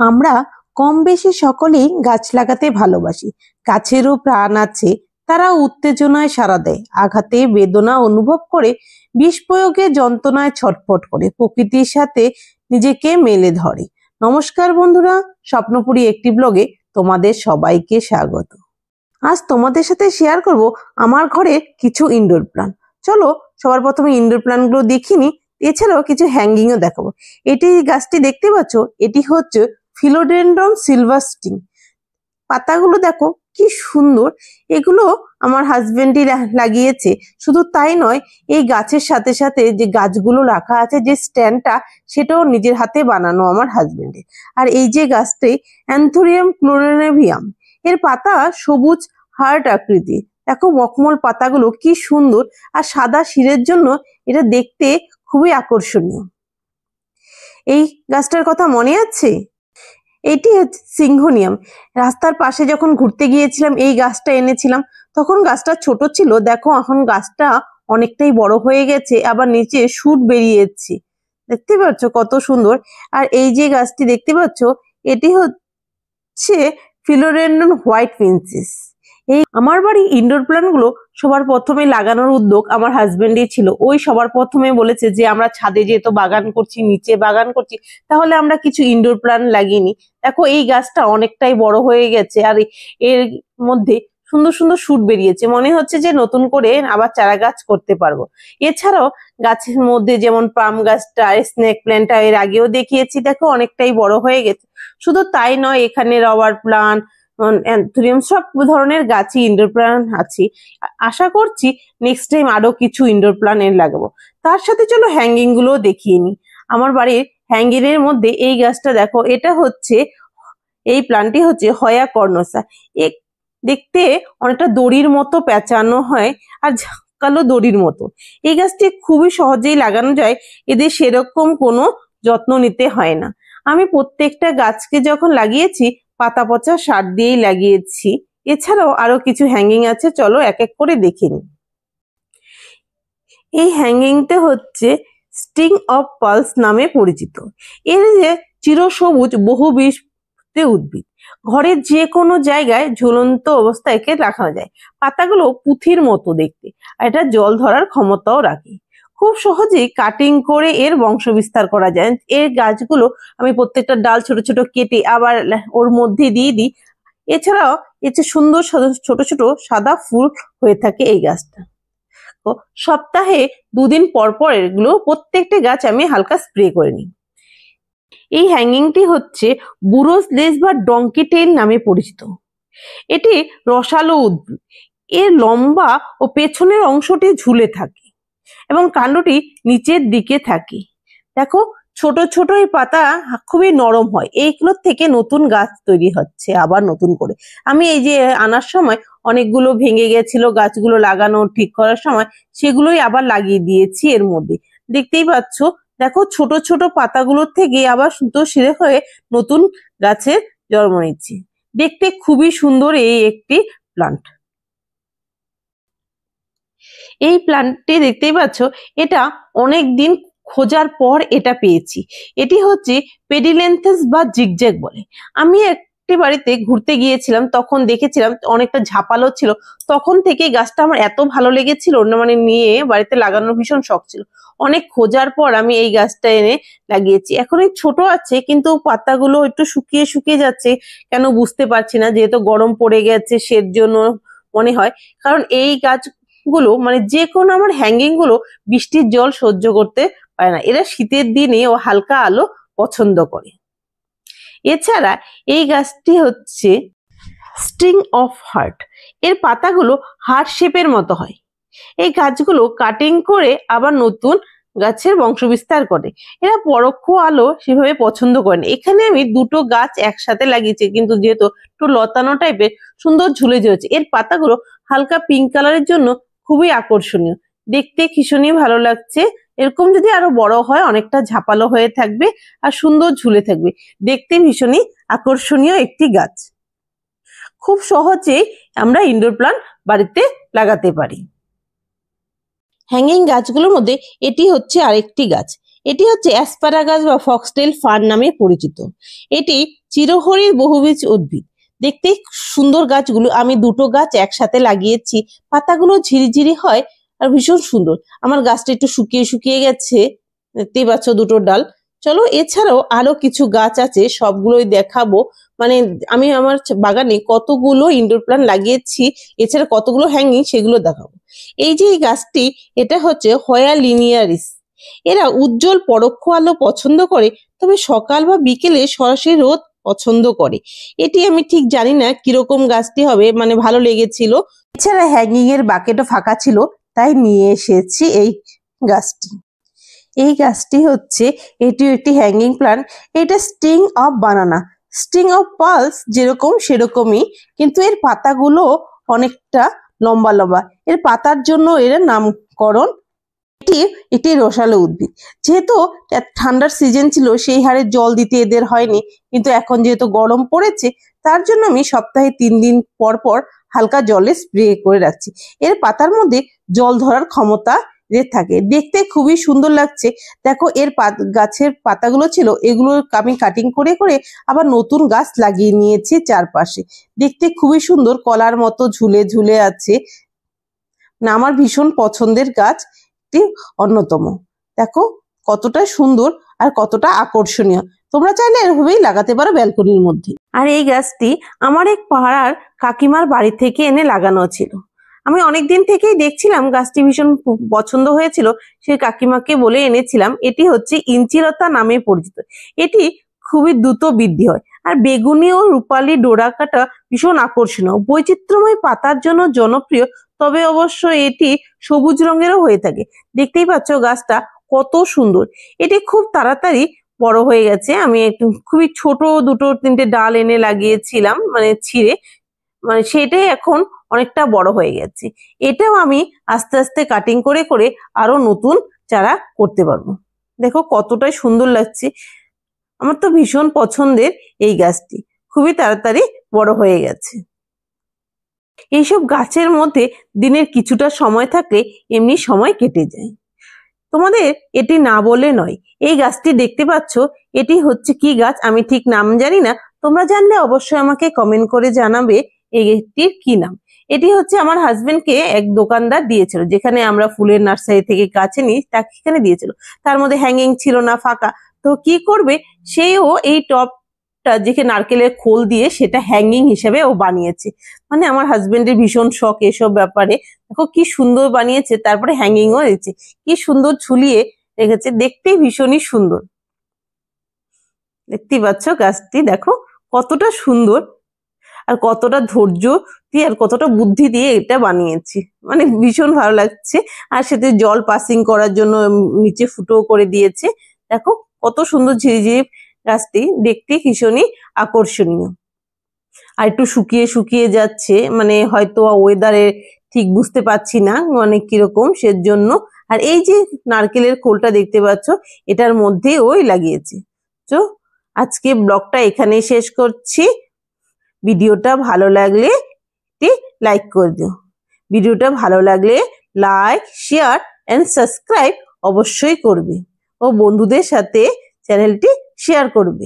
আমরা কম বেশি সকলেই গাছ লাগাতে ভালোবাসি। গাছেরও প্রাণ আছে, তারা উত্তেজনায় সাড়া দেয়, আঘাতে বেদনা অনুভব করে, বিষ প্রয়োগে যন্ত্রণায় ছটফট করে, প্রকৃতির সাথে নিজেকে মেলে ধরে। নমস্কার বন্ধুরা, স্বপ্নপুরী একটি ব্লগে তোমাদের সবাইকে স্বাগত। আজ তোমাদের সাথে শেয়ার করব আমার ঘরের কিছু ইনডোর প্ল্যান্ট। চলো সবার প্রথমে ইনডোর প্ল্যান্ট গুলো দেখিনি, এছাড়াও কিছু হ্যাঙ্গিংও দেখাবো। এটি গাছটি দেখতে পাচ্ছ, এটি হচ্ছে ফিলোডেন্ড্রন সিলভাস্টিং। পাতাগুলো দেখো কি সুন্দর, এগুলো আমার হাজবেন্ডই লাগিয়েছে। শুধু তাই নয়, এই গাছের সাথে সাথে যে গাছগুলো রাখা আছে, যে স্ট্যান্ডটা, সেটাও নিজের হাতে বানানো আমার হাজবেন্ডের। আর এই যে গাছটি অ্যান্থোরিয়াম ক্লোরেনেভিয়াম, এর পাতা সবুজ হার্ট আকৃতি। দেখো মখমল পাতাগুলো কি সুন্দর, আর সাদা শিরের জন্য এটা দেখতে খুবই আকর্ষণীয়। এই গাছটার কথা মনে আছে? এটি হচ্ছে সিংহনিয়াম। রাস্তার পাশে যখন ঘুরতে গিয়েছিলাম এই গাছটা এনেছিলাম, তখন গাছটা ছোট ছিল। দেখো এখন গাছটা অনেকটাই বড় হয়ে গেছে, আবার নিচে শুট বেরিয়েছে। দেখতে পাচ্ছ কত সুন্দর। আর এই যে গাছটি দেখতে পাচ্ছ, এটি হচ্ছে ফিলোডেন্ড্রন হোয়াইট প্রিন্সেস। এই আমার বাড়ি ইনডোর প্ল্যান্ট গুলো সবার প্রথমে লাগানোর উদ্যোগ আমার হাজবেন্ডই ছিল। ওই সবার প্রথমে বলেছে যে আমরা ছাদে যেহেতু বাগান করছি, নিচে বাগান করছি, তাহলে আমরা কিছু ইনডোর প্ল্যান্ট লাগিয়ে নি। দেখো এই গাছটা অনেকটাই বড় হয়ে গেছে, আর এর মধ্যে সুন্দর সুন্দর শুট বেরিয়েছে। মনে হচ্ছে যে নতুন করে আবার চারা গাছ করতে পারবো। এছাড়াও গাছের মধ্যে যেমন পাম গাছটা, স্নেক প্ল্যান্টটা এর আগেও দেখিয়েছি, দেখো অনেকটাই বড় হয়ে গেছে। শুধু তাই নয়, এখানে রবার প্ল্যান্ট, অ্যান্থোরিয়াম, সব ধরনের গাছই ইনডোর প্ল্যান্ট আছে। আশা করছি নেক্সট টাইম আরো কিছু ইনডোর প্ল্যান্ট লাগাবো। তার সাথে চলো হ্যাঙ্গিং গুলো দেখিয়ে নি। আমার বাড়ির হ্যাঙ্গিং এর মধ্যে এই গাছটা দেখো, এটা হচ্ছে, এই প্ল্যান্টটি হচ্ছে হয়া কর্নোসা। দেখতে অনেকটা দড়ির মতো পেঁচানো হয়, আর ঝাঁকালো দড়ির মতো। এই গাছটি খুবই সহজেই লাগানো যায়, এদের সেরকম কোনো যত্ন নিতে হয় না। আমি প্রত্যেকটা গাছকে যখন লাগিয়েছি পাতা পচা সার দিয়েই লাগিয়েছি। এছাড়াও আরো কিছু হ্যাঙ্গিং আছে, চলো এক এক করে দেখে নিই। এই হ্যাঙ্গিংটা হচ্ছে স্টিং অফ পালস নামে পরিচিত। এর যে চিরসবুজ বহুবীজপত্রী উদ্ভিদ, ঘরের যে কোনো জায়গায় ঝুলন্ত অবস্থায় একে রাখা যায়। পাতাগুলো পুঁথির মতো দেখতে, আর এটা জল ধরার ক্ষমতাও রাখে। খুব সহজেই কাটিং করে এর বংশ বিস্তার করা যায়। এর গাছগুলো আমি প্রত্যেকটা ডাল ছোট ছোট কেটে আবার ওর মধ্যে দিয়ে দিই। এছাড়াও এতে সুন্দর ছোট ছোট সাদা ফুল হয়ে থাকে এই গাছটা। সপ্তাহে 2 দিন পর পর এগুলো প্রত্যেকটা গাছ আমি হালকা স্প্রে করে নিই। এই হ্যাঙ্গিংটি হচ্ছে বুরোস লেস বা ডঙ্কি টেইল নামে পরিচিত। এটি রসালো উদ্ভিদ। এর লম্বা ও পেছনের অংশটি ঝুলে থাকে এবং কাণ্ডটি নিচের দিকে থাকে। দেখো ছোট ছোট এই পাতা খুবই নরম হয়। এইগুলোর থেকে নতুন গাছ তৈরি হচ্ছে আবার নতুন করে। আমি এই যে আনার সময় অনেকগুলো ভেঙে গেছিল, গাছগুলো লাগানো ঠিক করার সময় সেগুলোই আবার লাগিয়ে দিয়েছি এর মধ্যে। দেখতেই পাচ্ছ, দেখো ছোট ছোট পাতাগুলোর থেকে আবার সুন্দর সিরে হয়ে নতুন গাছের জন্ম নিচ্ছে। দেখতে খুবই সুন্দর এই একটি প্লান্ট। এই প্ল্যান্টটি দেখতেই পাচ্ছ, এটা অনেক দিন খোঁজার পর এটা পেয়েছি। এটি হচ্ছে পেডিলেন্থাস বা জিগজ্যাগ বলে। আমি একটি বাড়িতে ঘুরতে গিয়েছিলাম, তখন দেখেছিলাম অনেকটা ঝাপালো ছিল। তখন থেকে গাছটা আমার এত ভালো লেগেছিল, মানে নিয়ে বাড়িতে লাগানোর ভীষণ শখ ছিল। অনেক খোঁজার পর আমি এই গাছটা এনে লাগিয়েছি। এখন এই ছোট আছে, কিন্তু পাতাগুলো একটু শুকিয়ে শুকিয়ে যাচ্ছে, কেন বুঝতে পারছি না। যেহেতু গরম পড়ে গেছে সের জন্য মনে হয়, কারণ এই গাছ গুলো মানে যে কোনো আমার হ্যাঙ্গিং গুলো বৃষ্টির জল সহ্য করতে পারে না। এরা শীতের দিনে ও হালকা আলো পছন্দ করে। এছাড়া এই গাছটি হচ্ছে স্টিং অফ হার্ট। এর পাতাগুলো হার্ট শেপের মতো হয়। এই গাছগুলো কাটিং করে আবার নতুন গাছের বংশ বিস্তার করে। এরা পরোক্ষ আলো সেভাবে পছন্দ করে না। এখানে আমি দুটো গাছ একসাথে লাগিয়েছি, কিন্তু যেহেতু একটু লতানো টাইপের সুন্দর ঝুলে ঝুলেছে। এর পাতাগুলো হালকা পিঙ্ক কালারের জন্য খুবই আকর্ষণীয়, দেখতে ভীষণই ভালো লাগছে। এরকম যদি আরো বড় হয় অনেকটা ঝাপালো হয়ে থাকবে আর সুন্দর ঝুলে থাকবে, দেখতে ভীষণই আকর্ষণীয় একটি গাছ। খুব সহজেই আমরা ইনডোর প্ল্যান্ট বাড়িতে লাগাতে পারি। হ্যাঙ্গিং গাছগুলোর মধ্যে এটি হচ্ছে আরেকটি গাছ। এটি হচ্ছে অ্যাসপারাগাস বা ফক্সটেল ফার্ন নামে পরিচিত। এটি চিরহরিৎ বহুবীজ উদ্ভিদ। দেখতে সুন্দর গাছগুলো, আমি দুটো গাছ একসাথে লাগিয়েছি, পাতাগুলো ঝিরিঝিরি হয় আর ভীষণ সুন্দর। আমার গাছটা একটু শুকিয়ে শুকিয়ে গেছে, দেখতেই পাচ্ছ দুটো ডাল। চলো এছাড়াও আরো কিছু গাছ আছে, সবগুলোই দেখাবো। মানে আমি আমার বাগানে কতগুলো ইনডোর প্ল্যান্ট লাগিয়েছি, এছাড়া কতগুলো হ্যাঙ্গিং, সেগুলো দেখাবো। এই যে এই গাছটি, এটা হচ্ছে হয়া লিনিয়ারিস। এরা উজ্জ্বল পরোক্ষ আলো পছন্দ করে, তবে সকাল বা বিকেলে সরাসরি রোদ পছন্দ করে। এটি আমি ঠিক জানি না কিরকম গাছটি হবে, মানে ভালো লেগেছিল। এছাড়া হ্যাঙ্গিং এর বাকেটও ফাঁকা ছিল, তাই নিয়ে এসেছি এই গাছটি। এই গাছটি হচ্ছে, এটি একটি হ্যাঙ্গিং প্ল্যান্ট। এটা string of banana, string of pearls যেরকম সেরকমই, কিন্তু এর পাতাগুলো অনেকটা লম্বা লম্বা। এর পাতার জন্য এর নামকরণ। এটি একটি রসালো উদ্ভিদ। যেহেতু ঠান্ডার সিজন ছিল, সেই হারে জল দিতে এদের হয়নি, কিন্তু এখন যেহেতু গরম পড়েছে, তার জন্য আমি সপ্তাহে 3 দিন পর পর হালকা জলে স্প্রে করে রাখছি। এর পাতার মধ্যে জল ধরার ক্ষমতা এদের থাকে, দেখতে খুবই সুন্দর লাগছে। দেখো এর গাছের পাতাগুলো ছিল, এগুলো আমি কাটিং করে করে আবার নতুন গাছ লাগিয়ে নিয়েছি চারপাশে। দেখতে খুবই সুন্দর, কলার মতো ঝুলে ঝুলে আছে। না, আমার ভীষণ পছন্দের গাছ অন্যতম। দেখো কতটা সুন্দর আর কতটা আকর্ষণীয়। তোমরা চাইলে এভাবেই লাগাতে পারো ব্যালকনির মধ্যে। আর এই গাছটি আমার এক পাড়ার কাকিমার বাড়ি থেকে এনে লাগানো ছিল। আমি অনেকদিন থেকেই দেখছিলাম, গাছটি ভীষণ পছন্দ হয়েছিল, সেই কাকিমাকে বলে এনেছিলাম। এটি হচ্ছে ইঞ্চিলতা নামে পরিচিত। এটি খুবই দ্রুত বৃদ্ধি হয়, আর বেগুনি ও রূপালী ডোরা কাটা ভীষণ আকর্ষণীয়। বৈচিত্র্যময় পাতার জন্য জনপ্রিয়, তবে অবশ্য এটি সবুজ রঙেরও হয়ে থাকে। দেখতেই পাচ্ছ গাছটা কত সুন্দর। এটি খুব তাড়াতাড়ি বড় হয়ে গেছে। আমি একটু খুবই ছোট 2-3টে ডাল এনে লাগিয়েছিলাম, মানে ছিঁড়ে, মানে সেটাই এখন অনেকটা বড় হয়ে গেছে। এটাও আমি আস্তে আস্তে কাটিং করে করে আরো নতুন চারা করতে পারবো। দেখো কতটাই সুন্দর লাগছে। আমার তো ভীষণ পছন্দের এই গাছটি, খুবই তাড়াতাড়ি বড় হয়ে গেছে। এইসব গাছের মধ্যে দিনের কিছুটা সময় থাকলে এমনি সময় কেটে যায়। তোমাদের এটি না বলে নয়। এই গাছটি দেখতে পাচ্ছ, এটি হচ্ছে কি গাছ আমি ঠিক নাম জানি না, তোমরা জানলে অবশ্যই আমাকে কমেন্ট করে জানাবে এইটির কি নাম। এটি হচ্ছে আমার হাজবেন্ডকে এক দোকানদার দিয়েছিল, যেখানে আমরা ফুলের নার্সারি থেকে গাছ নিই, তাকে এখানে দিয়েছিল। তার মধ্যে হ্যাঙ্গিং ছিল না, ফাঁকা। তো কি করবে, সেও এই টবটা যেখানে নারকেলের খোল দিয়ে সেটা হ্যাঙ্গিং হিসেবে ও বানিয়েছে। মানে আমার হাজবেন্ডের ভীষণ শখ এসব ব্যাপারে। দেখো কি সুন্দর বানিয়েছে, তারপরে হ্যাঙ্গিংও দিয়েছে, কি সুন্দর ঝুলিয়ে রেখেছে, দেখতেই ভীষণই সুন্দর। দেখতেই পাচ্ছ গাছটি, দেখো কতটা সুন্দর আর কতটা ধৈর্য দিয়ে আর কতটা বুদ্ধি দিয়ে এটা বানিয়েছি, মানে ভীষণ ভালো লাগছে। আর সাথে জল পাসিং করার জন্য নিচে ফুটো করে দিয়েছে। দেখো কত সুন্দর ঝিরিঝিরি, গাছটি দেখতে ভীষণই আকর্ষণীয়। আর একটু শুকিয়ে শুকিয়ে যাচ্ছে, মানে হয়তো ওয়েদারে ঠিক বুঝতে পারছি না মানে কিরকম, সেজন্য। আর এই যে নারকেলের খোলটা দেখতে পাচ্ছ, এটার মধ্যে ওই লাগিয়েছে। তো আজকে ব্লগটা এখানেই শেষ করছি। ভিডিওটা ভালো লাগলে লাইক করে দিও। ভিডিওটা ভালো লাগলে লাইক, শেয়ার এন্ড সাবস্ক্রাইব অবশ্যই করবে, ও বন্ধুদের সাথে চ্যানেলটি শেয়ার করবে।